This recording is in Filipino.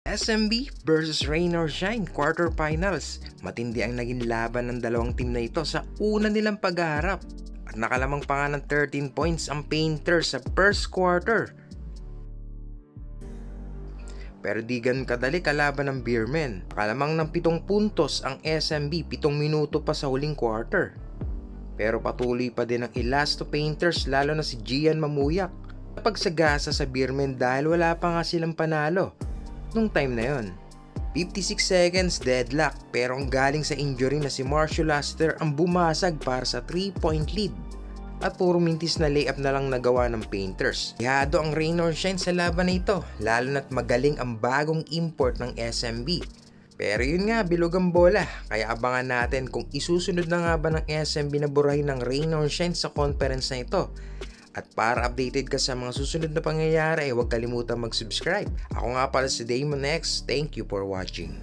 SMB versus Rain or Shine quarterfinals. Matindi ang naging laban ng dalawang team na ito sa una nilang pagharap. At nakalamang pa nga ng 13 points ang Painters sa first quarter. Pero di ganun kadali kalaban ng Beermen. Nakalamang ng 7 puntos ang SMB 7 minuto pa sa huling quarter. Pero patuloy pa din ang Elasto Painters lalo na si Gian Mamuyak. Napagsagasa sa Beermen dahil wala pa nga silang panalo nung time na yon. 56 seconds deadlock pero ang galing sa injury na si Marshall Laster ang bumasag para sa 3-point lead. At puro mintis na layup na lang nagawa ng Painters. Yado ang Rain or Shine sa laban na ito, lalo na't magaling ang bagong import ng SMB. Pero yun nga, bilog ang bola, kaya abangan natin kung isusunod na nga ba ng SMB na burahin ng Rain or Shine sa conference na ito. At para updated ka sa mga susunod na pangyayari, huwag kalimutan mag-subscribe. Ako nga pala si Damon X, thank you for watching.